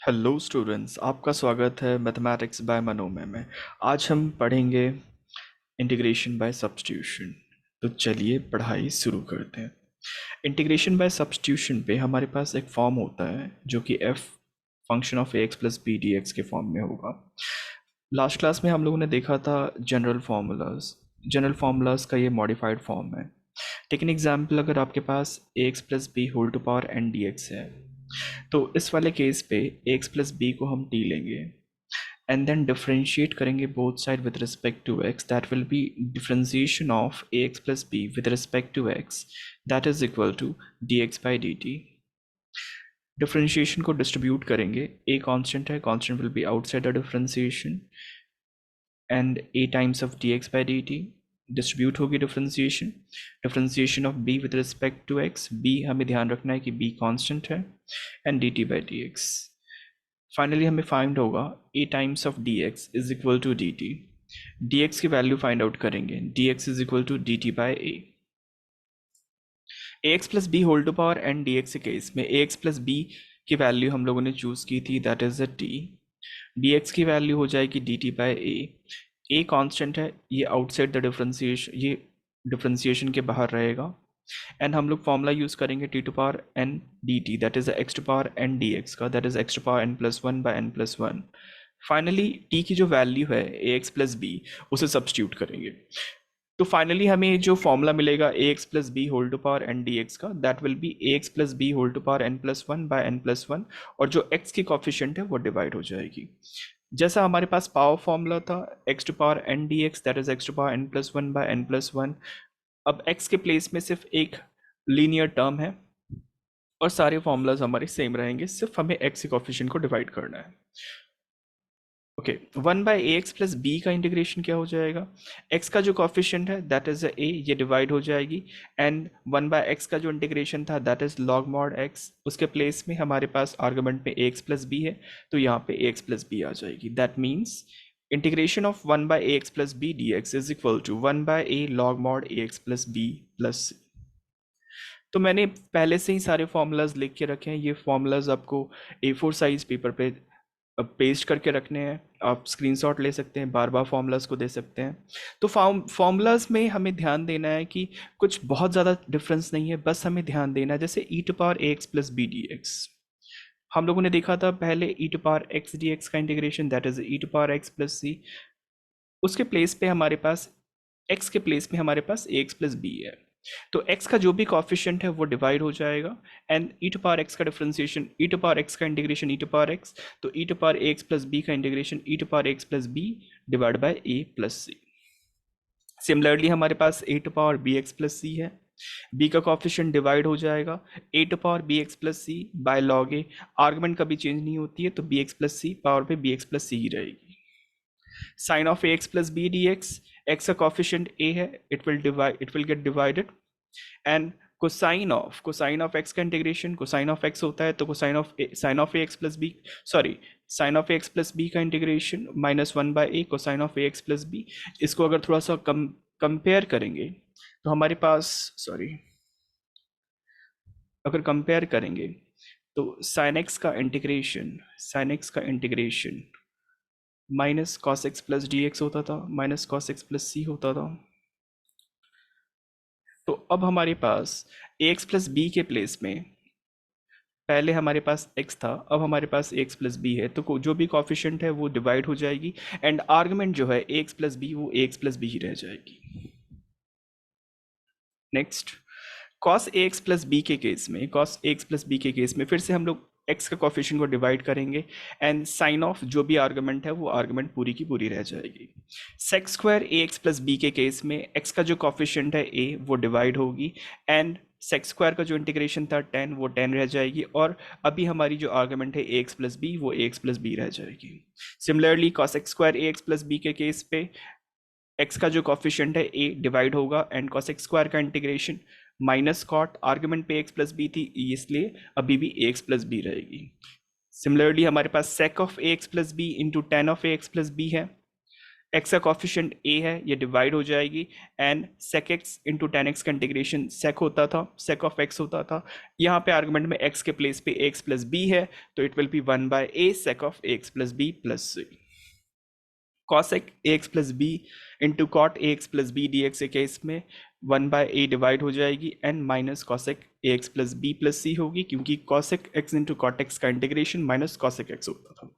Hello students, आपका स्वागत है मैथमेटिक्स बाय मनोमय में। आज हम पढ़ेंगे इंटीग्रेशन बाय सब्स्टिट्यूशन। तो चलिए पढ़ाई शुरू करते हैं। इंटीग्रेशन बाय सब्स्टिट्यूशन पे हमारे पास एक फॉर्म होता है जो कि f function of a x plus b d x के फॉर्म में होगा। लास्ट क्लास में हम लोगों ने देखा था जनरल फार्मूलाज का ये मॉडिफाइड फॉर्म है। टेक एन एग्जाम्पल, अगर आपके पास a x plus b whole to power n d x है, तो इस वाले केस पे ए एक्स प्लस बी को हम टी लेंगे एंड देन डिफरेंशिएट करेंगे both side with respect to x. That will be differentiation of a x plus b with respect to x, that is equal to d x by d t. Differentiation को distribute करेंगे, a constant है, constant will be outside the differentiation and a times of d x by d t distribute होगी differentiation of b with respect to x। b हमें ध्यान रखना है कि b constant है and dt by d x. Finally हमें find होगा a times of dx is equal to dt। dx की वैल्यू फाइंड आउट करेंगे, dx is equal to dt by a। ax plus b whole to power n d x के case में ax plus b की value हम लोगों ने choose की थी, that is a t। dx की वैल्यू हो जाएगी dt बाई a कांस्टेंट है, ये आउटसाइड द डिफरेंशिएशन, ये डिफरेंशिएशन के बाहर रहेगा एंड हम लोग फॉर्मूला यूज करेंगे t to power n d t, that is x to power n d x का, that is x to power n plus one by n plus one. Finally t की जो value है a x plus b, उसे substitute करेंगे। तो finally हमें जो formula मिलेगा a x plus b whole to power n d x का, that will be a x plus b whole to power n plus one by n plus one, और जो x की coefficient है वो divide हो जाएगी। जैसा हमारे पास पावर फॉर्मूला था x to power n d x, that is x to power n plus one by n plus one. अब x के प्लेस में सिर्फ एक लीनियर टर्म है और सारे फॉर्मूलाज हमारे सेम रहेंगे, सिर्फ हमें x के कॉफिशिएंट को डिवाइड करना है। Okay, one by a x plus b का इंटीग्रेशन क्या हो जाएगा, x का जो कॉफिशिएंट है दैट इज a, ये डिवाइड हो जाएगी एंड वन बाय एक्स का जो इंटीग्रेशन था that is log mod x, उसके प्लेस में हमारे पास आर्गुमेंट में ए एक्स प्लस बी है, तो यहाँ पे ए एक्स प्लस बी आ जाएगी। That means integration of one by a x plus b d x is equal to one by a log mod a x plus b plus c. तो मैंने पहले से ही सारे फॉर्मूलाज लिख के रखे हैं, ये फॉर्मूलाज आपको A4 साइज पेपर पे पेस्ट करके रखने हैं, आप स्क्रीनशॉट ले सकते हैं, बार बार फॉर्मूलाज को दे सकते हैं। तो फॉर्मूलाज में हमें ध्यान देना है कि कुछ बहुत ज़्यादा डिफरेंस नहीं है, बस हमें ध्यान देना है जैसे e to power a x plus b d x हम लोगों ने देखा था पहले, e to power x d x का integration that is e to power x plus c, उसके प्लेस पे हमारे पास x के प्लेस में हमारे पास ए एक्स प्लस बी है, तो x का जो भी कॉफिशिएंट है वो डिवाइड हो जाएगा and e to power x का differentiation, e to power x का integration e to power x, तो e to power a x plus b का integration e to power x plus b divide by a plus c. Similarly हमारे पास a to power b x plus c है, b का coefficient divide हो जाएगा a to power b x plus c by log a, argument कभी change नहीं होती है तो b x plus c power पे बी एक्स प्लस सी ही रहेगी। Sine of a x plus b d x, x का कॉफिशिएंट ए है, it will get divided and cosine of x का इंटीग्रेशन कोसाइन ऑफ एक्स होता है, तो sine of a x plus b, sorry sine of a x plus b का integration minus one by a cosine of a x plus b. इसको अगर थोड़ा सा compare करेंगे तो हमारे पास, सॉरी अगर कंपेयर करेंगे तो साइन एक्स का integration minus cos x plus D x होता था, माइनस कॉस एक्स प्लस सी होता था। तो अब हमारे पास ए एक्स प्लस बी के प्लेस में पहले हमारे पास x था, अब हमारे पास एक्स प्लस बी है, तो जो भी कॉफिशिएंट है वो डिवाइड हो जाएगी एंड आर्गुमेंट जो है ए एक्स प्लस बी वो ए एक्स प्लस बी ही रह जाएगी। Next, cos A x plus b के केस में, cos A x plus b के केस में फिर से हम लोग x का कॉफिशिएंट को डिवाइड करेंगे एंड साइन ऑफ जो भी आर्गुमेंट है वो आर्गुमेंट पूरी की पूरी रह जाएगी। Sec square a x plus b के केस में x का जो कॉफिशिएंट है a वो डिवाइड होगी एंड सेक स्क्वायर का जो इंटीग्रेशन था 10 वो 10 रह जाएगी, और अभी हमारी जो आर्गुमेंट है ए एक्स प्लस बी वो ए एक्स प्लस बी रह जाएगी। Similarly cos x square a x plus b के केस पे x का जो कॉफिशिएंट है a डिवाइड होगा एंड cos x स्क्वायर का इंटीग्रेशन माइनस कॉट, आर्गुमेंट पे x प्लस बी थी इसलिए अभी भी ax प्लस बी रहेगी। सिमिलरली हमारे पास sec of ax plus b into tan of ax plus b है एक्स का कॉफिशिएंट ए है, ये डिवाइड हो जाएगी, and sec x into ten x का इंटीग्रेशन सेक होता था, सेक ऑफ एक्स होता था। यहाँ पे आर्गुमेंट में एक्स के प्लेस पे एक्स प्लस बी है, तो it will be 1/a sec of x plus b plus c. Cosec x plus b into cot x plus b d x के केस में 1/a डिवाइड हो जाएगी, and minus cosec x plus b plus c होगी, क्योंकि cosec x into cot x का integration minus cosec x होता था।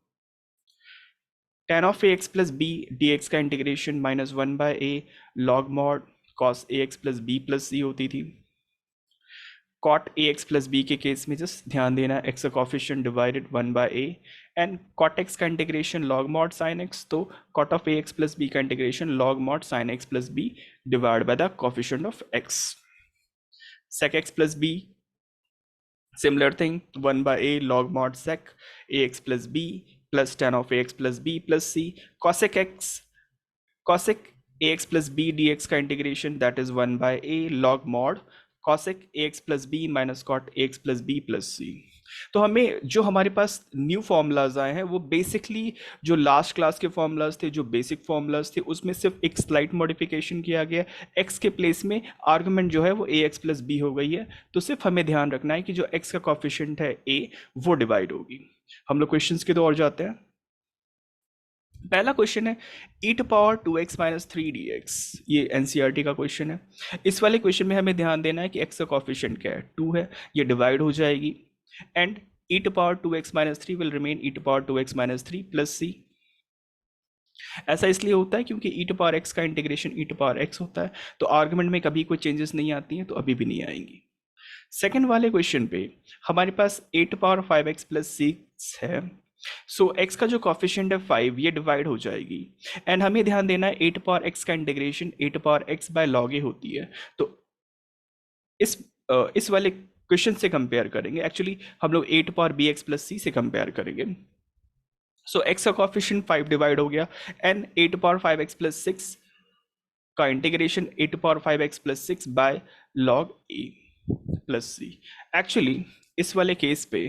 tan of a x plus b d x का integration minus 1/a log mod cos A x plus b plus c होती थी। Cot a x plus b के case में just ध्यान देना, x का coefficient divided 1/a, and cot x का integration log mod sine x, तो cot of a x plus b का integration log mod sine x plus b divide by the coefficient of x. Sec x plus b, similar thing, 1/a log mod sec ax plus b plus tan of ax plus b plus c cosec x cosec ax plus b dx का integration that is 1/a log mod cosec ax plus b minus cot ax plus b plus c। तो हमें जो हमारे पास new formulas आए हैं वो basically जो last class के फॉर्मूलाज थे, जो बेसिक फॉर्मूलाज थे, उसमें सिर्फ एक स्लाइट मॉडिफिकेशन किया गया। एक्स के प्लेस में आर्गुमेंट जो है वो ए एक्स प्लस बी हो गई है, तो सिर्फ हमें ध्यान रखना है कि जो एक्स का कॉफिशिएंट है ए वो डिवाइड होगी। हम लोग क्वेश्चंस की तो और जाते हैं। पहला क्वेश्चन है ई to power 2x minus 3dx, ये एनसीईआरटी का क्वेश्चन है। इस वाले क्वेश्चन में हमें ध्यान देना है कि x का कॉफिशिएंट क्या है, 2 है, ये डिवाइड हो जाएगी, and e to power 2x minus 3 will remain e to power 2x minus 3 plus c। ऐसा इसलिए होता है क्योंकि ई टू पावर एक्स का integration e to power x होता है, तो आर्गुमेंट में कभी कोई चेंजेस नहीं आती हैं, तो अभी भी नहीं आएंगी। सेकेंड वाले क्वेश्चन पे हमारे पास a to power 5x plus 6 है, सो x का जो कॉफिशिएंट है 5, ये डिवाइड हो जाएगी, एंड हमें ध्यान देना है ए टू पावर x का integration a to power x by log a होती है, तो इस वाले क्वेश्चन से कंपेयर करेंगे। एक्चुअली हम लोग a to power b x plus c से कंपेयर करेंगे। सो x का कॉफिशिएंट 5 डिवाइड हो गया, and a to power 5x plus 6 का integration a to power 5x plus 6 by log a plus c. Actually इस वाले केस पे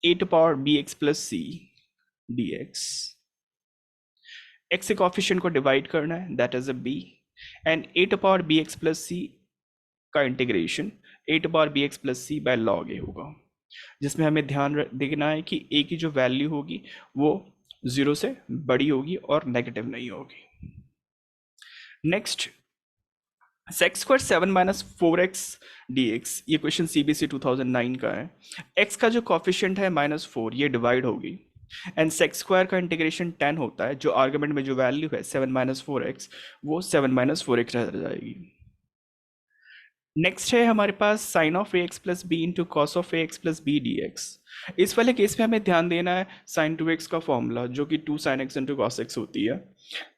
a to power b x plus c d x, x के coefficient को divide करना है, that is a b, and a to power b x plus c का integration a to power b x plus c by log a होगा, जिसमें हमें ध्यान देना है कि ए की जो वैल्यू होगी वो 0 से बड़ी होगी और नेगेटिव नहीं होगी। Next, sex square 7 minus 4x dx, ये क्वेश्चन CBSE 2009 का है। x का जो कॉफिशिएंट है -4, ये डिवाइड होगी, एंड सेक्स स्क्वायर का इंटीग्रेशन 10 होता है, जो आर्गुमेंट में जो वैल्यू है 7 माइनस 4x, वो 7 माइनस 4x रह जाएगी। नेक्स्ट है हमारे पास sine of a x plus b into cos of a x plus b d x. इस वाले केस में हमें ध्यान देना है साइन 2x का फॉर्मूला, जो कि 2 sin x into cos x होती है,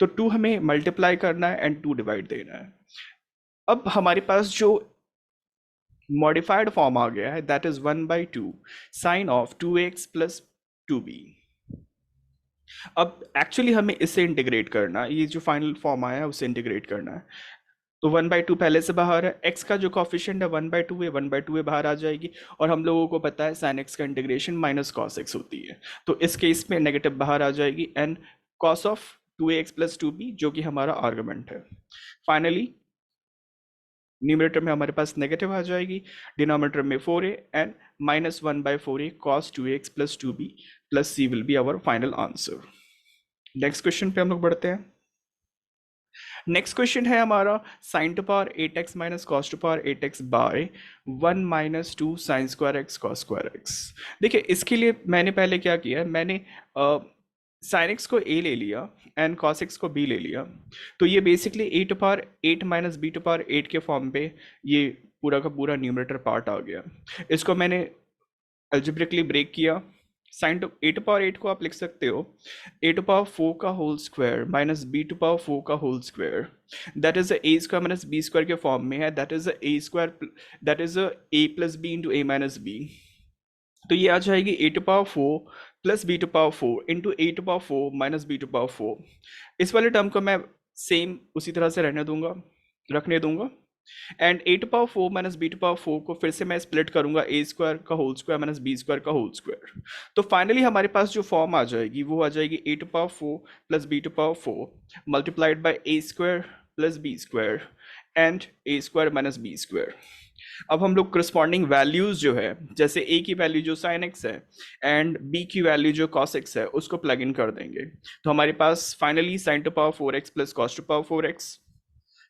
तो 2 हमें मल्टीप्लाई करना है एंड 2 डिवाइड देना है। अब हमारे पास जो मॉडिफाइड फॉर्म आ गया है, that is 1/2 sine of 2x plus 2b। अब एक्चुअली हमें इसे इंटीग्रेट करना है, ये जो फाइनल फॉर्म आया है उसे इंटीग्रेट करना है, तो 1/2 पहले से बाहर है, x का जो कॉफिशिएंट है 1/2 है, 1/2 बाहर आ जाएगी, और हम लोगों को पता है साइन x का इंटीग्रेशन माइनस कॉस x होती है, तो इस केस में नेगेटिव बाहर आ जाएगी, and cos of 2ax plus 2b जो कि हमारा आर्गुमेंट है। फाइनली न्यूमरेटर में हमारे पास नेगेटिव आ जाएगी, डिनोमिनेटर में 4a and -1/4a cos 2ax plus 2b plus c will be our final answer. Next question पे हम लोग बढ़ते हैं। नेक्स्ट क्वेश्चन है हमारा sine to power 8x minus cos to power 8x by 1 minus 2 sine square x cos square x. देखिए इसके लिए मैंने पहले क्या किया है, मैंने साइन एक्स को a ले लिया एंड कॉस एक्स को b ले लिया, तो ये basically a to power 8 minus b to power 8 के फॉर्म पे ये पूरा का पूरा न्यूमरेटर पार्ट आ गया। इसको मैंने अल्जेब्रिकली ब्रेक किया, sine to a to power 8 को आप लिख सकते हो ए टू पावर 4 का whole square minus b to power 4 का whole square, that is a square minus b square के फॉर्म में है, that is a square, that is a plus b into a minus b, तो ये आ जाएगी a to power 4 plus b to power 4 into a to power 4 minus b to power 4। इस वाले term को मैं सेम उसी तरह से रखने दूंगा। And a to power 4 minus b to power 4 को फिर से मैं स्प्लिट करूंगा ए स्क्वायर का whole square minus b square का होल स्क्वायर। तो फाइनली हमारे पास जो फॉर्म आ जाएगी वो आ जाएगी a to power 4 plus b to power 4 multiplied by a square plus b square and a square minus b square. अब हम लोग करस्पॉन्डिंग वैल्यूज जो है, जैसे ए की वैल्यू जो साइन एक्स है एंड बी की वैल्यू जो कॉस एक्स है, उसको प्लग इन कर देंगे। तो हमारे पास finally sine to power 4x plus cos to power 4x,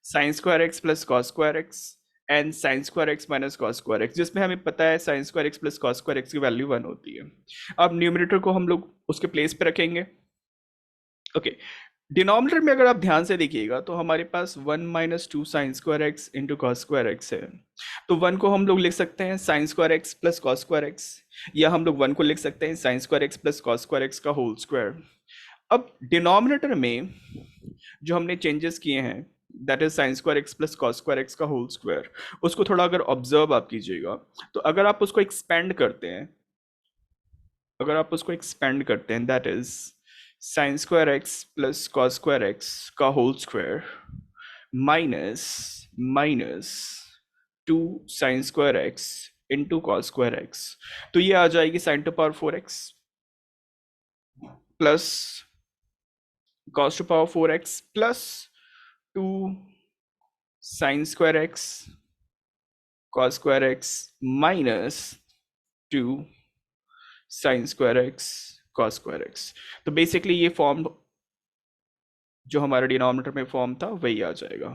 sine square x plus cos square x and sine square x minus cos square x, जिसमें हमें पता है sine square x plus cos square x की value 1 होती है। अब numerator को हम लोग उसके प्लेस पे रखेंगे। ओके, डिनोमिनेटर में अगर आप ध्यान से देखिएगा तो हमारे पास 1 minus two sine square x into cos square x है। तो 1 को हम लोग लिख सकते हैं sign square x plus cos square x, या हम लोग 1 को लिख सकते हैं sign square x plus cos square x का होल स्क्वायर। अब डिनोमिनेटर में जो हमने चेंजेस किए हैं, that is sine square x plus cos square x का होल स्क्वायर, उसको थोड़ा अगर ऑब्जर्व आप कीजिएगा तो अगर आप उसको एक्सपेंड करते हैं, अगर आप उसको एक्सपेंड करते हैं that is sine square x plus cos square x का whole square minus minus two sine square x into cos square x, तो ये आ जाएगी sine to power 4x plus cos to power 4x plus two sine square x cos square x minus two sine square x cos square x. तो basically ये form जो हमारा denominator में form था वही आ जाएगा।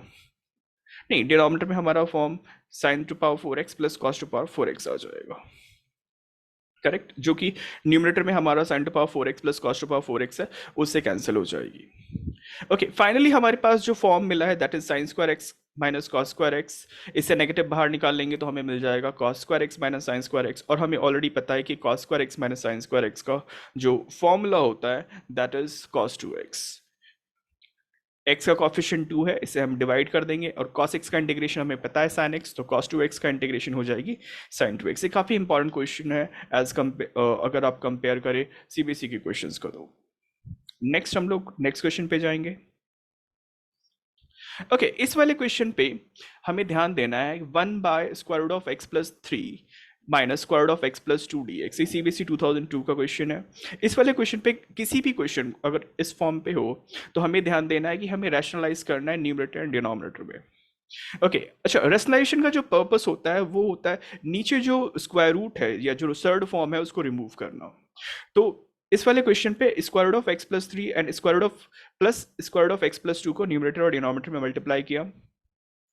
नहीं, डिनोमिनेटर में हमारा form sign to power 4x plus cos to power 4x आ जाएगा, करेक्ट, जो कि न्यूमरेटर में हमारा sine to power 4x plus cos to power 4x है, उससे कैंसिल हो जाएगी। ओके, फाइनली हमारे पास जो फॉर्म मिला है that is sine square x minus cos square x, इससे नेगेटिव बाहर निकाल लेंगे तो हमें मिल जाएगा cos square x minus sign square x, और हमें ऑलरेडी पता है कि cos square x minus sign square x का जो फॉर्मूला होता है that is cos 2x। X का कॉफिशिएंट 2 है, इसे हम डिवाइड कर देंगे, और cos x का इंटीग्रेशन हमें पता है sin x, तो cos 2x का इंटीग्रेशन हो जाएगी sin 2x। ये काफ़ी इंपॉर्टेंट क्वेश्चन है एज अगर आप कंपेयर करें सीबीएसई के क्वेश्चंस को। तो नेक्स्ट हम लोग नेक्स्ट क्वेश्चन पे जाएंगे। ओके, इस वाले क्वेश्चन पे हमें ध्यान देना है 1 by square root of x plus 3 minus square root of x plus 2 dx, ये सीबीएसई 2002 का क्वेश्चन है। इस वाले क्वेश्चन पे किसी भी क्वेश्चन अगर इस फॉर्म पे हो तो हमें ध्यान देना है कि हमें रैशनलाइज करना है न्यूमरेटर एंड डिनोमिनेटर में। ओके, अच्छा, रैशनलाइजेशन का जो पर्पस होता है वो होता है नीचे जो स्क्वायर रूट है या जो थर्ड फॉर्म है उसको रिमूव करना। तो इस वाले क्वेश्चन पे square root of x plus 3 and square root of plus square root of x plus 2 को न्यूमरेटर और डिनोमिनेटर में मल्टीप्लाई किया।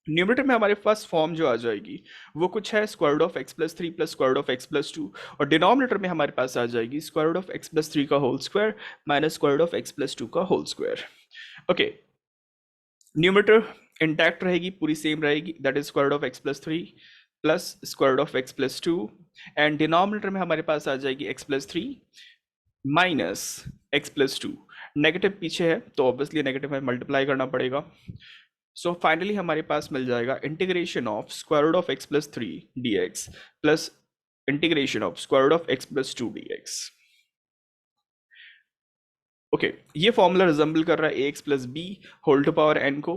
न्यूमरेटर में हमारे पास फॉर्म जो आ जाएगी वो कुछ है square root of x plus 3 plus square root of x plus 2, और डिनोमिनेटर में हमारे पास आ जाएगी square root of x plus 3 का whole square minus square root of x plus 2 का whole square. Okay, numerator intact रहेगी, पूरी सेम रहेगी, that is square root of x plus 3 plus square root of x plus 2, and denominator में हमारे पास आ जाएगी x plus 3 minus x plus 2। Negative पीछे है तो ऑब्वियसली नेगेटिव में मल्टीप्लाई करना पड़ेगा। सो फाइनली हमारे पास मिल जाएगा integration of square root of x plus 3 dx plus integration of square root of x plus 2 dx। Okay, ये फॉर्मूला रिजेंबल कर रहा है a x plus b whole to power n को,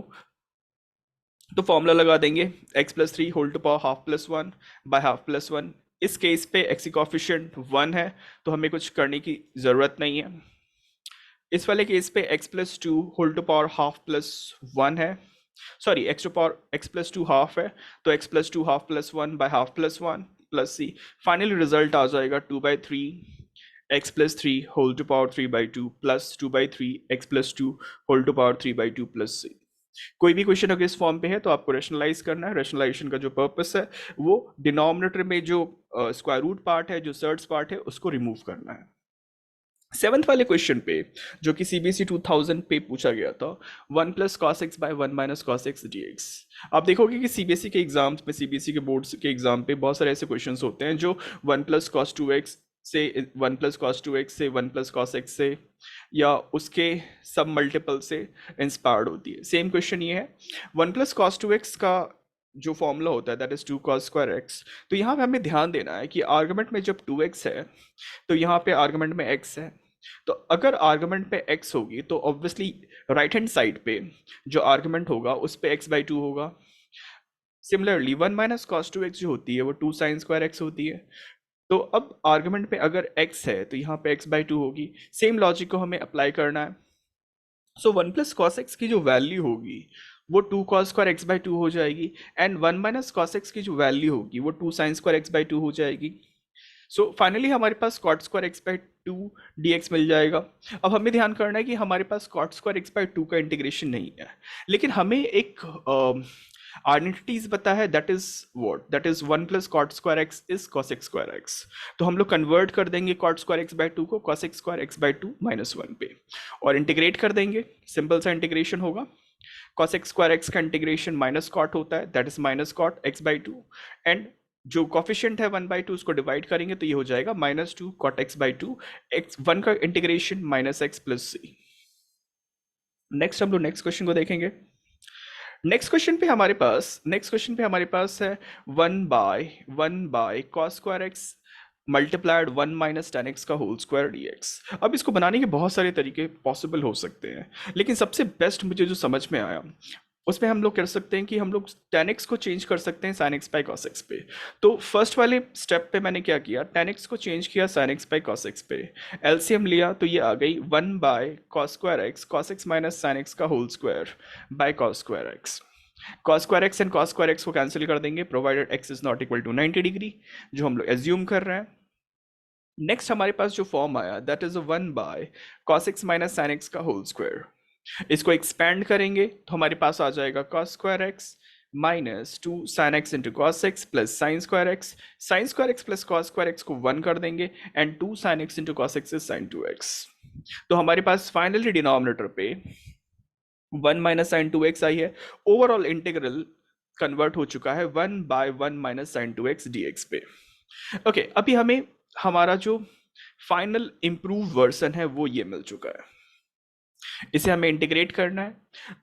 तो फॉर्मूला लगा देंगे x plus 3 whole to power half plus 1 by half plus 1। इस case पे एक्स की कॉफिशिएंट 1 है तो हमें कुछ करने की ज़रूरत नहीं है। इस वाले केस पे x plus 2 whole to power half plus 1 है, sorry x to power x plus 2 half है, तो x plus 2 half plus 1 by half plus 1 plus c. Finally result आ जाएगा 2/3 x plus 3 whole to power 3/2 plus 2/3 x plus 2 whole to power 3/2 plus c. कोई भी question अगर इस form पे है तो आपको रैशनलाइज करना है। रैशनलाइजेशन का जो पर्पस है वो डिनोमिनेटर में जो स्क्वायर रूट पार्ट है, जो सर्ड्स पार्ट है, उसको रिमूव करना है। सेवन्थ वाले क्वेश्चन पे जो कि सीबीएसई 2000 पे पूछा गया था 1 plus cos x by 1 minus cos x dx। आप देखोगे कि सीबीएसई के एग्जाम्स में, सीबीएसई के बोर्ड्स के एग्जाम पे बहुत सारे ऐसे क्वेश्चंस होते हैं जो 1 प्लस कॉस 2x से 1 प्लस कॉस 2x से 1 प्लस कॉस एक्स से या उसके सब मल्टीपल से इंस्पायर्ड होती है। सेम क्वेश्चन ये है 1 प्लस कॉस 2x का जो फॉर्मूला होता है that is 2 cos square x. तो यहाँ पे हमें ध्यान देना है कि आर्गुमेंट में जब 2x है तो यहाँ पे आर्गुमेंट में x है, तो अगर आर्गुमेंट पे x होगी तो ऑब्वियसली राइट हैंड साइड पे जो आर्गुमेंट होगा उस पे x बाई 2 होगा। सिमिलरली 1 - cos 2x जो होती है वो 2 sin² x होती है। तो अब आर्गुमेंट पे अगर x है तो यहाँ पे x/2 होगी। सेम लॉजिक को हमें अप्लाई करना है। सो 1 + cos x की जो वैल्यू होगी वो 2 cos² x/2 हो जाएगी, एंड 1 - cos x की जो वैल्यू होगी वो 2 sin² x/2 हो जाएगी। सो फाइनली हमारे पास cot²x/2 dx मिल जाएगा। अब हमें ध्यान करना है कि हमारे पास cot²x/2 का इंटीग्रेशन नहीं है, लेकिन हमें एक आइडेंटिटीज पता है, that is what, that is 1 + cot² x is cos x²x। तो हम लोग कन्वर्ट कर देंगे cot²x/2 को cos x²x/2 -1 पे और इंटीग्रेट कर देंगे। सिंपल सा इंटीग्रेशन होगा। cos x² का इंटीग्रेशन माइनस कॉट होता है, that is -cot x/2, and जो कॉफिशिएंट है 1/2 उसको डिवाइड करेंगे तो ये हो जाएगा -2 cot x/2। x1 का इंटीग्रेशन -x + c। नेक्स्ट हम लोग नेक्स्ट क्वेश्चन को देखेंगे। नेक्स्ट क्वेश्चन पे हमारे पास है 1/cos² x multiplied 1 - tan x का होल स्क्वायर dx। अब इसको बनाने के बहुत सारे तरीके पॉसिबल हो सकते हैं, लेकिन सबसे बेस्ट मुझे जो समझ में आया उसमें हम लोग कर सकते हैं कि हम लोग tan x को चेंज कर सकते हैं sin x by cos x पे। तो फर्स्ट वाले स्टेप पे मैंने क्या किया, tan x को चेंज किया sin x by cos x पे, एलसीएम लिया तो ये आ गई 1/cos² x cos x - sin x का whole square by cos²x। cos²x and cos²x को कैंसिल कर देंगे provided x is not equal to 90 degree, जो हम लोग एज्यूम कर रहे हैं। नेक्स्ट हमारे पास जो फॉर्म आया that is 1/cos x - sin x का होल स्क्वायर। इसको एक्सपेंड करेंगे तो हमारे पास आ जाएगा cos²x -2 sin x into cos x plus sin² x plus cos² x को 1 कर देंगे, and 2 sin x into cos x is sin2x। तो हमारे पास फाइनली डिनोमिनेटर पे 1 - sin2x आई है। ओवरऑल इंटीग्रल कन्वर्ट हो चुका है 1/1 - sin2x dx पे। ओके अभी हमें हमारा जो फाइनल इम्प्रूव वर्जन है वो ये मिल चुका है। इसे हमें इंटीग्रेट करना है।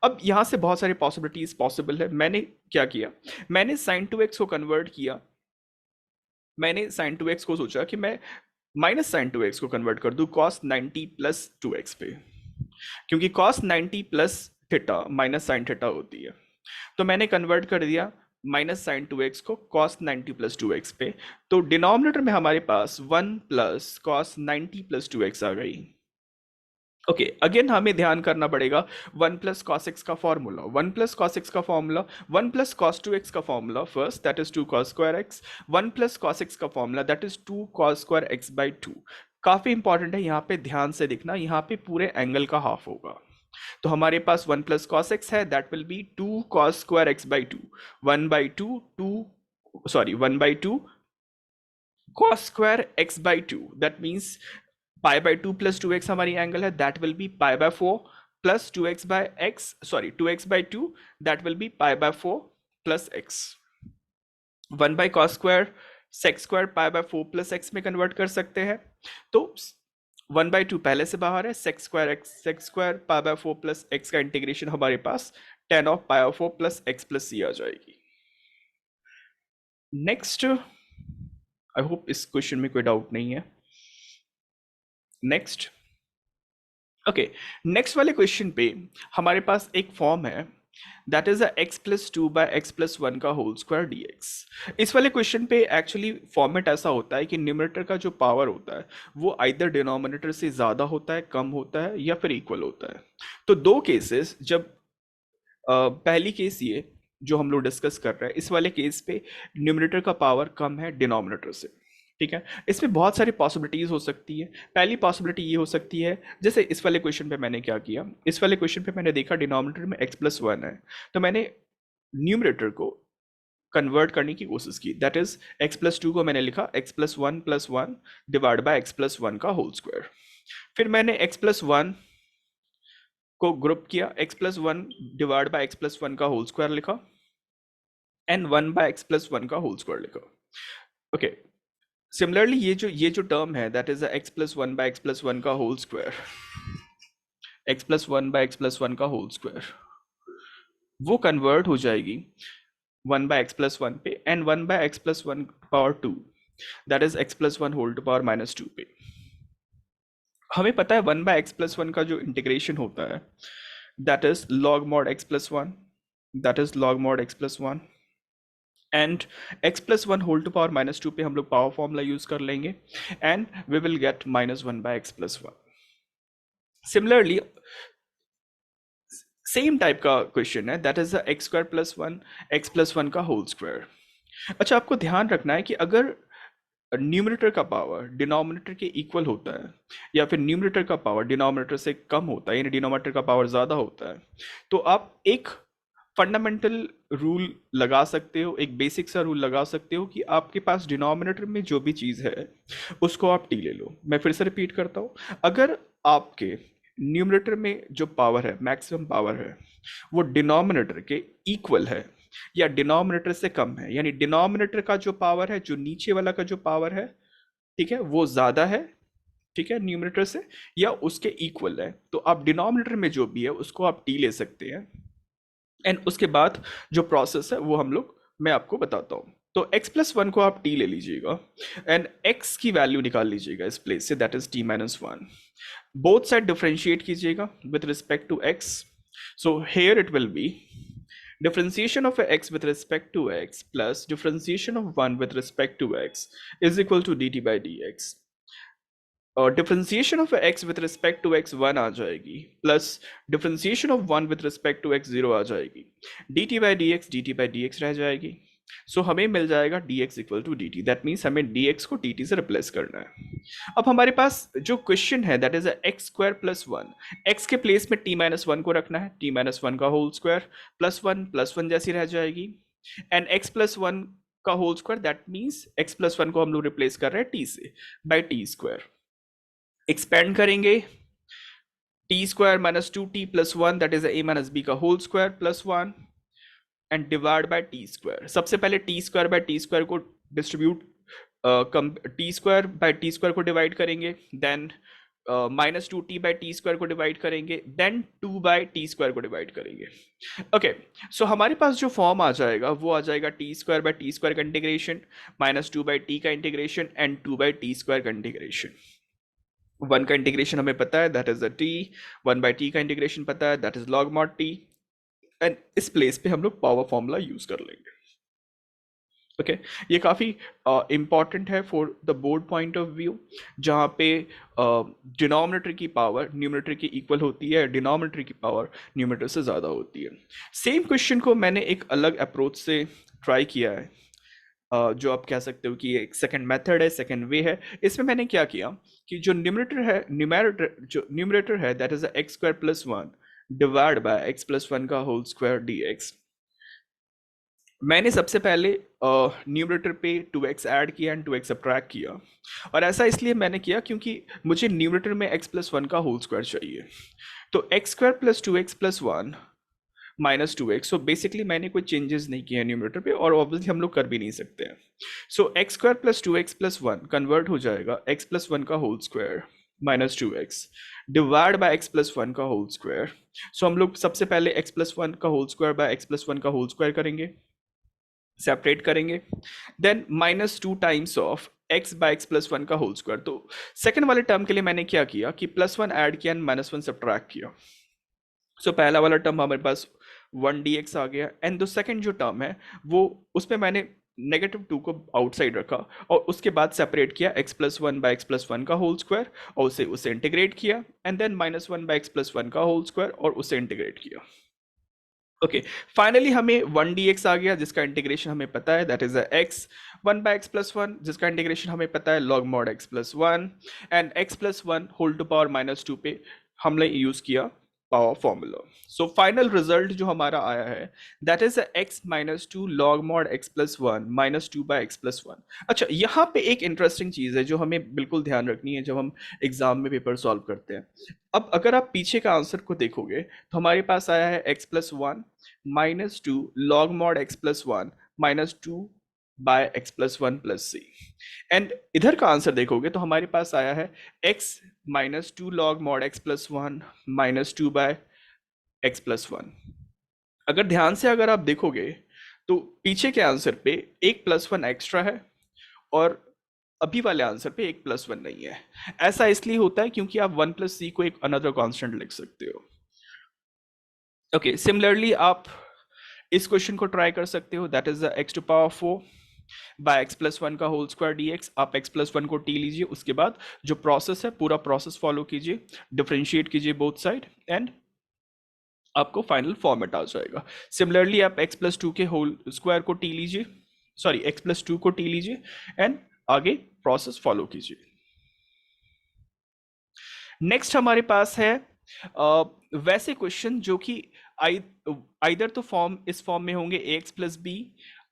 अब यहाँ से बहुत सारी पॉसिबिलिटीज पॉसिबल है। मैंने क्या किया, मैंने sin2x को कन्वर्ट किया। मैंने sin2x को सोचा कि मैं -sin2x को कन्वर्ट कर दूं cos 90 + 2x पे, क्योंकि cos 90 + theta minus sin theta होती है। तो मैंने कन्वर्ट कर दिया -sin2x को cos 90 + 2x पे। तो डिनोमिनेटर में हमारे पास 1 + cos 90 + 2x आ गई। ओके अगेन हमें ध्यान करना पड़ेगा 1 + cos x का फॉर्मूला, 1 + cos x का फॉर्मूला, 1 + cos 2x का formula first that is 2 cos² x, 1 + cos x का formula that is 2 cos² x/2। काफी इंपॉर्टेंट है यहाँ पे ध्यान से देखना, यहाँ पे पूरे एंगल का हाफ होगा। तो हमारे पास 1 + cos x है that will be 2 cos² x/2, 1/2 1/2 cos² x/2 that means π/2 + 2x हमारी एंगल है, that will be π/4 + 2x/2 that will be π/4 + x। 1/cos² sec² π/4 + x में कन्वर्ट कर सकते हैं। तो 1/2 पहले से बाहर है, sec² π/4 + x का इंटीग्रेशन हमारे पास tan of π/4 + x + c आ जाएगी। नेक्स्ट आई होप इस क्वेश्चन में कोई डाउट नहीं है। नेक्स्ट ओके नेक्स्ट वाले क्वेश्चन पे हमारे पास एक फॉर्म है दैट इज x + 2/x + 1 का होल स्क्वायर dx। इस वाले क्वेश्चन पे एक्चुअली फॉर्मेट ऐसा होता है कि न्यूमरेटर का जो पावर होता है वो आइदर डिनोमिनेटर से ज़्यादा होता है, कम होता है, या फिर इक्वल होता है। तो दो केसेस, जब पहली केस ये जो हम लोग डिस्कस कर रहे हैं, इस वाले केस पे न्यूमरेटर का पावर कम है डिनोमिनेटर से। ठीक है, इसमें बहुत सारी पॉसिबिलिटीज हो सकती है। पहली पॉसिबिलिटी ये हो सकती है, जैसे इस वाले क्वेश्चन पे मैंने क्या किया, इस वाले क्वेश्चन पे मैंने देखा डिनोमिनेटर में x + 1 है, तो मैंने न्यूमरेटर को कन्वर्ट करने की कोशिश की, दैट इज x + 2 को मैंने लिखा x + 1 + 1 डिवाइड बाय x + 1 का होल स्क्वायर। फिर मैंने x + 1 को ग्रुप किया, x + 1 डिवाइड बाय x + 1 का होल स्क्वायर लिखा, एंड 1/x + 1 का होल स्क्वायर लिखा। ओके सिमिलरली ये जो टर्म है दैट इज x + 1/x + 1 का होल स्क्वायर, x + 1/x + 1 का होल स्क्वायर, वो कन्वर्ट हो जाएगी 1/x + 1 पे, and 1/x + 1 power 2 that is x + 1 whole to power -2 पे। हमें पता है 1/x + 1 का जो इंटीग्रेशन होता है that is log mod x + 1, that is log mod x + 1 and x plus one whole to power minus two पे हम लोग पावर फॉर्मूला यूज कर लेंगे and we will get minus one by x plus one. Similarly same type का question है, that is x square plus one x plus one का whole square. अच्छा, आपको ध्यान रखना है कि अगर न्यूमरेटर का पावर डिनोमिनेटर के इक्वल होता है या फिर न्यूमरेटर का पावर डिनोमिनेटर से कम होता है यानी डिनोमिनेटर का पावर ज़्यादा होता है, तो आप एक फंडामेंटल रूल लगा सकते हो, एक बेसिक सा रूल लगा सकते हो कि आपके पास डिनोमिनेटर में जो भी चीज़ है उसको आप टी ले लो. मैं फिर से रिपीट करता हूँ, अगर आपके न्यूमरेटर में जो पावर है, मैक्सिमम पावर है, वो डिनोमिनेटर के इक्वल है या डिनोमिनेटर से कम है, यानी डिनोमिनेटर का जो पावर है, जो नीचे वाला का जो पावर है, ठीक है, वो ज़्यादा है, ठीक है, न्यूमरेटर से या उसके इक्वल है, तो आप डिनोमिनेटर में जो भी है उसको आप टी ले सकते हैं. एंड उसके बाद जो प्रोसेस है वो हम लोग, मैं आपको बताता हूँ. तो x प्लस वन को आप t ले लीजिएगा एंड x की वैल्यू निकाल लीजिएगा इस प्लेस से, that is t minus one. Both side differentiate कीजिएगा with respect to x. So here it will be differentiation of x with respect to x plus differentiation of 1 with respect to x is equal to dt by dx. और differentiation of x with respect to x 1 आ जाएगी plus differentiation of 1 with respect to x 0 आ जाएगी, dt by d x रह जाएगी. सो हमें मिल जाएगा dx equal to dt. That means हमें dx को dt से रिप्लेस करना है. अब हमारे पास जो क्वेश्चन है that is x square plus one, x के प्लेस में t माइनस वन को रखना है, t माइनस वन का होल स्क्वायर प्लस वन जैसी रह जाएगी एंड x प्लस वन का whole square, that means x plus one को हम लोग रिप्लेस कर रहे हैं t से बाई टी स्क्वायर. एक्सपेंड करेंगे t square minus two t plus one, that is a minus b का whole square plus one and divide by t square. सबसे पहले t square by t square को distribute, t square by t square को divide करेंगे, then minus two t by t square को divide करेंगे, then two by t square को divide करेंगे. Okay, so हमारे पास जो फॉर्म आ जाएगा वो आ जाएगा t square by t square का integration minus two by t का integration and two by t square का इंटीग्रेशन. वन का इंटीग्रेशन हमें पता है that is the t, one by t का इंटीग्रेशन पता है that is log mod t, and इस प्लेस पे हम लोग पावर फॉर्मूला यूज कर लेंगे. ओके ये काफ़ी इम्पॉर्टेंट है for the board point of view, जहाँ पे डिनोमिनेटर की पावर न्यूमरेटर की इक्वल होती है, डिनोमिनेटर की पावर न्यूमरेटर से ज़्यादा होती है. सेम क्वेश्चन को मैंने एक अलग अप्रोच से ट्राई किया है, जो आप कह सकते हो कि एक सेकंड मेथड है, सेकंड वे है. इसमें मैंने क्या किया कि जो न्यूमरेटर है that is x square plus one divide by x plus one का होल स्क्वायर डी एक्स. मैंने सबसे पहले न्यूमरेटर पे 2x ऐड किया एंड 2x सब्ट्रैक्ट किया, और ऐसा इसलिए मैंने किया क्योंकि मुझे न्यूमरेटर में x प्लस वन का होल स्क्वायर चाहिए. तो x square plus two x plus one minus two x. So basically मैंने कोई चेंजेस नहीं किए हैं न्यूमरेटर पे, और ऑब्वियसली हम लोग कर भी नहीं सकते हैं. So x square plus two x plus one convert हो जाएगा एक्स प्लस वन का whole square minus two x divide by x plus one का होल स्क्वायर. सो हम लोग सबसे पहले एक्स प्लस वन का whole square by x plus one का होल स्क्वायर करेंगे, सेपरेट करेंगे, then minus two times of x by x plus one का होल स्क्वायर. तो सेकंड वाले टर्म के लिए मैंने क्या किया कि प्लस वन ऐड किया एंड माइनस वन सब्ट्रैक्ट किया. सो पहला वाला टर्म हमारे पास वन डी एक्स आ गया, एंड द सेकंड जो टर्म है वो उसमें मैंने नेगेटिव टू को आउटसाइड रखा और उसके बाद सेपरेट किया x plus one by x plus one का होल स्क्वायर और उसे इंटीग्रेट किया, and then minus one by x plus one का होल स्क्वायर और उसे इंटीग्रेट किया. ओके फाइनली हमें वन डी एक्स आ गया जिसका इंटीग्रेशन हमें पता है that is x one by x plus one, जिसका इंटीग्रेशन हमें पता है log mod x plus one, and x plus one whole to power minus two पे हमने यूज किया power formula. So final result जो हमारा आया है that is x minus two log mod x plus one minus two by x plus one. अच्छा यहाँ पे एक इंटरेस्टिंग चीज़ है जो हमें बिल्कुल ध्यान रखनी है जब हम एग्जाम में पेपर सॉल्व करते हैं. अब अगर आप पीछे का आंसर को देखोगे तो हमारे पास आया है x plus one minus two log mod x plus one minus two by x plus one plus c, and इधर का आंसर देखोगे तो हमारे पास आया है x minus two log mod x plus one minus two by x plus one. अगर ध्यान से अगर आप देखोगे तो पीछे के आंसर पे एक प्लस वन एक्स्ट्रा है और अभी वाले आंसर पे एक प्लस वन नहीं है. ऐसा इसलिए होता है क्योंकि आप वन प्लस सी को एक अनदर कॉन्स्टेंट लिख सकते हो. ओके सिमिलरली आप इस क्वेश्चन को ट्राई कर सकते हो, that is the x to power 4 by x plus 1 का होल स्क्वायर dx। आप x प्लस 1 को t लीजिए, उसके बाद जो प्रोसेस है पूरा प्रोसेस फॉलो कीजिए, डिफरेंशिएट कीजिए बोथ साइड, एंड आपको फाइनल फॉर्मेट आ जाएगा। सिमिलरली आप x प्लस 2 के होल स्क्वायर को t लीजिए, सॉरी x प्लस 2 को t लीजिए, एंड आगे प्रोसेस फॉलो कीजिए। नेक्स्ट हमारे पास है वैसे क्वेश्चन जो कि आइदर तो फॉर्म इस फॉर्म में होंगे ax plus b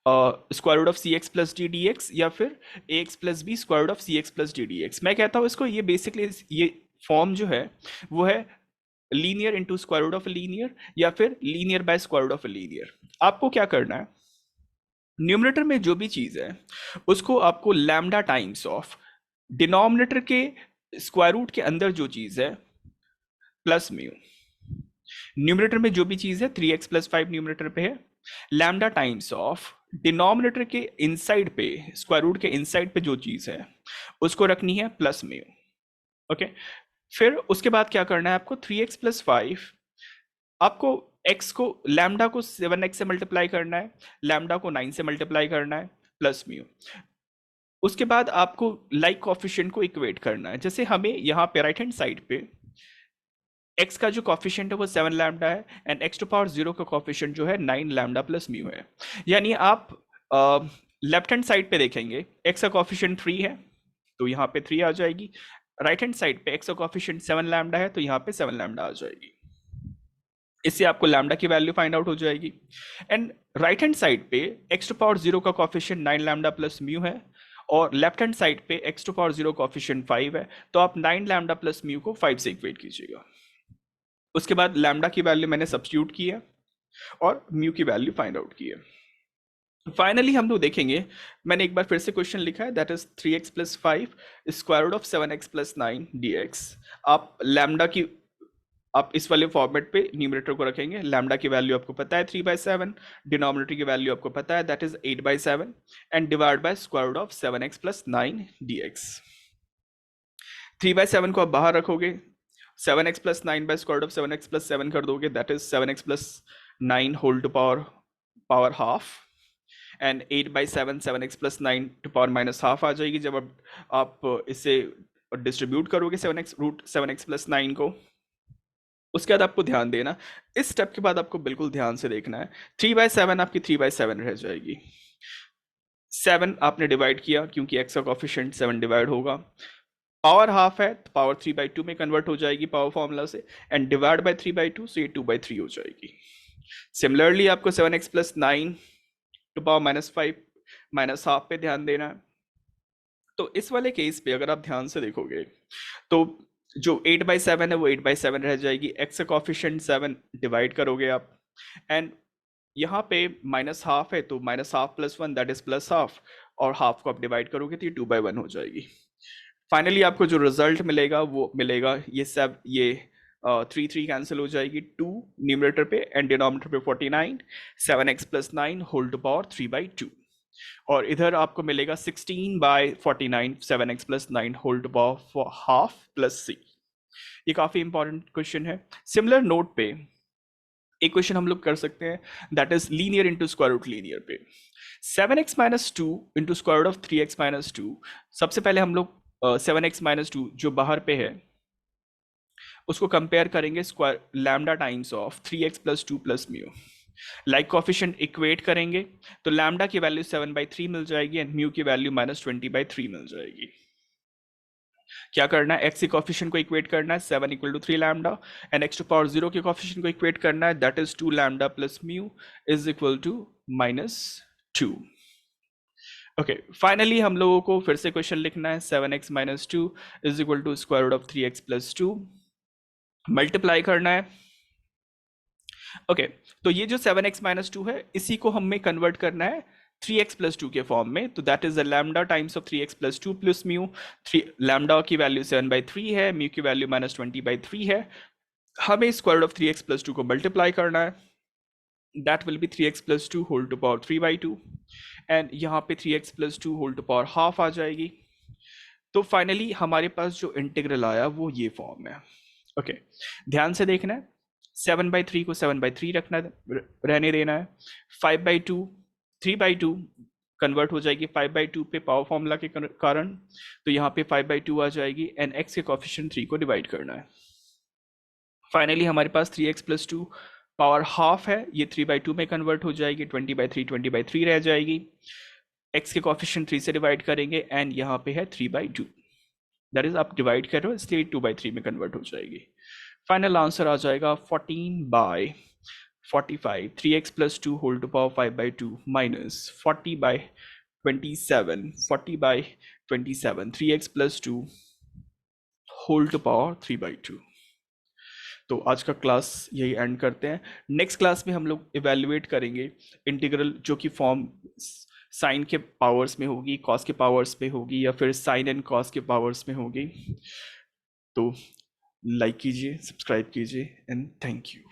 square root of c x plus d d x, या फिर ax plus b square root of c x plus d d x. मैं कहता हूँ इसको, ये बेसिकली ये फॉर्म जो है वो है linear into square root of linear, या फिर linear by square root of linear. आपको क्या करना है, न्यूमरेटर में जो भी चीज है उसको आपको लैम्डा टाइम्स ऑफ डिनोमिनेटर के स्क्वायर रूट के अंदर जो चीज है प्लस म्यू, न्यूमरेटर में जो भी चीज है 3x प्लस 5 न्यूमरेटर पे है, लैम्डा टाइम्स ऑफ डिनोमिनेटर के इनसाइड पे, स्क्वायर रूट के इनसाइड पे जो चीज है उसको रखनी है प्लस म्यू। ओके, फिर उसके बाद क्या करना है आपको, 3x प्लस 5, आपको x को लैम्डा को 7x से मल्टीप्लाई करना है, लैम्डा को 9 से मल्टीप्लाई करना है प्लस म्यू। उसके बाद आपको लाइक कॉफिशिएंट को इक्वेट करना है। जैसे हमें यहाँ पे राइट हैंड साइड पे x का जो कॉफिशिएंट है वो 7 लैम्डा है, एंड x टू पावर 0 का कॉफिशिएंट जो है 9 लैम्डा प्लस म्यू है। यानी आप लेफ्ट हैंड साइड पे देखेंगे x का कॉफिशिएंट 3 है तो यहाँ पे 3 आ जाएगी, राइट हैंड साइड पे x का कॉफिशिएंट 7 लैम्डा है तो यहाँ पे 7 लैम्डा आ जाएगी। इससे आपको लैम्डा की वैल्यू फाइंड आउट हो जाएगी। एंड राइट हैंड साइड पे x टू पावर 0 का कॉफिशिएंट 9 लैम्डा प्लस म्यू है, और लेफ्ट हैंड साइड पे x टू पावर 0 कॉफिशिएंट 5 है, तो आप 9 लैम्डा प्लस म्यू को 5 से इक्वेट कीजिएगा। उसके बाद लैम्डा की वैल्यू मैंने सब्स्टिट्यूट की है और म्यू की वैल्यू फाइंड आउट की है। फाइनली हम लोग देखेंगे, मैंने एक बार फिर से क्वेश्चन लिखा है, that is 3x plus 5 square root of 7x plus 9 dx। आप लैम्डा की, आप इस वाले फॉर्मेट पे न्यूमरेटर को रखेंगे, लैम्डा की वैल्यू आपको पता है 3/7, डिनोमिनेटर की वैल्यू आपको पता है that is 8/7, and divide by square root of 7x plus 9 dx। 3/7 को आप बाहर रखोगे, 7x प्लस 9 बाय square root of 7x plus 7 कर दोगे, that is 7x plus 9 whole to power half, and 8/7 7x plus 9 to power minus half आ जाएगी जब आप इसे डिस्ट्रीब्यूट करोगे 7x प्लस 9 को। उसके बाद आपको ध्यान देना, इस स्टेप के बाद आपको बिल्कुल ध्यान से देखना है, 3/7 आपकी 3/7 रह जाएगी। 7 आपने डिवाइड किया क्योंकि x का कॉफिशिएंट 7 डिवाइड होगा, पावर हाफ है तो पावर 3/2 में कन्वर्ट हो जाएगी पावर फॉर्मूला से, एंड डिवाइड बाय 3/2, सो ये 2/3 हो जाएगी। सिमिलरली आपको 7x plus 9 to power minus 5 minus half पे ध्यान देना है। तो इस वाले केस पे अगर आप ध्यान से देखोगे तो जो 8/7 है वो 8/7 रह जाएगी, x का कॉफिशिएंट 7 डिवाइड करोगे आप, एंड यहाँ पे माइनस हाफ है तो minus half plus 1 that is plus half, और हाफ को आप डिवाइड करोगे तो ये 2/1 हो जाएगी। फाइनली आपको जो रिजल्ट मिलेगा वो मिलेगा ये सब, ये 3 कैंसिल हो जाएगी, 2 न्यूमरेटर पे एंड डिनोमिनेटर पे 49, 7x plus 9 whole to power 3/2, और इधर आपको मिलेगा 16/49 7x plus 9 whole to power half plus c। ये काफी इंपॉर्टेंट क्वेश्चन है। सिमिलर नोट पे एक क्वेश्चन हम लोग कर सकते हैं, that is linear into square root linear पे, 7x minus 2 into square root of 3x minus 2। सबसे पहले हम लोग 7x माइनस 2 जो बाहर पे है उसको कंपेयर करेंगे square lambda times of 3x plus 2 plus mu, like coefficient equate करेंगे तो लैम्डा की वैल्यू 7/3 मिल जाएगी एंड म्यू की वैल्यू -20/3 मिल जाएगी। क्या करना है, x के कॉफिशिएंट को इक्वेट करना है 7 equal to 3 lambda, and x to power 0 के कॉफिशिएंट को इक्वेट करना है that is 2 lambda plus mu is equal to -2। Okay, finally हम लोगों को फिर से क्वेश्चन लिखना है, 7x minus 2 is equal to square root of 3x plus 2, multiply करना है। ओके, तो ये जो 7x माइनस 2 है इसी को हमें कन्वर्ट करना है 3x प्लस 2 के फॉर्म में, तो that is the lambda times of 3x plus 2 plus mu. Lambda की वैल्यू 7/3 है, म्यू की वैल्यू -20/3 है, हमें square root of 3x plus 2 को मल्टीप्लाई करना है, that will be 3x plus 2 whole to power 3/2, and यहाँ पे 3x plus 2 whole to power half आ जाएगी। तो फाइनली हमारे पास जो इंटीग्रल आया वो ये फॉर्म है। ओके, ध्यान से देखना है, 7/3 को 7/3 रखना रहने देना है। 5/2 3/2 कन्वर्ट हो जाएगी 5/2 पे पावर फॉर्मूला के कारण, तो यहाँ पे 5/2 आ जाएगी एंड x के कोफिशिएंट 3 को डिवाइड करना है। फाइनली हमारे पास 3x+2 पावर हाफ है, ये 3/2 में कन्वर्ट हो जाएगी, 20/3 20/3 रह जाएगी। x के कोफिशिएंट 3 से डिवाइड करेंगे एंड यहाँ पे है 3/2, दैट इज आप डिवाइड कर रहे हो इसलिए 2/3 में कन्वर्ट हो जाएगी। फाइनल आंसर आ जाएगा 14/45, 3x+2 whole to power 5/2 minus 40/27, 40/27, 3x+2 whole to power 3/2। तो आज का क्लास यही एंड करते हैं। नेक्स्ट क्लास में हम लोग इवेल्युएट करेंगे इंटीग्रल जो कि फॉर्म साइन के पावर्स में होगी, कॉस के पावर्स में होगी, या फिर साइन एंड कॉस के पावर्स में होगी। तो लाइक कीजिए, सब्सक्राइब कीजिए एंड थैंक यू।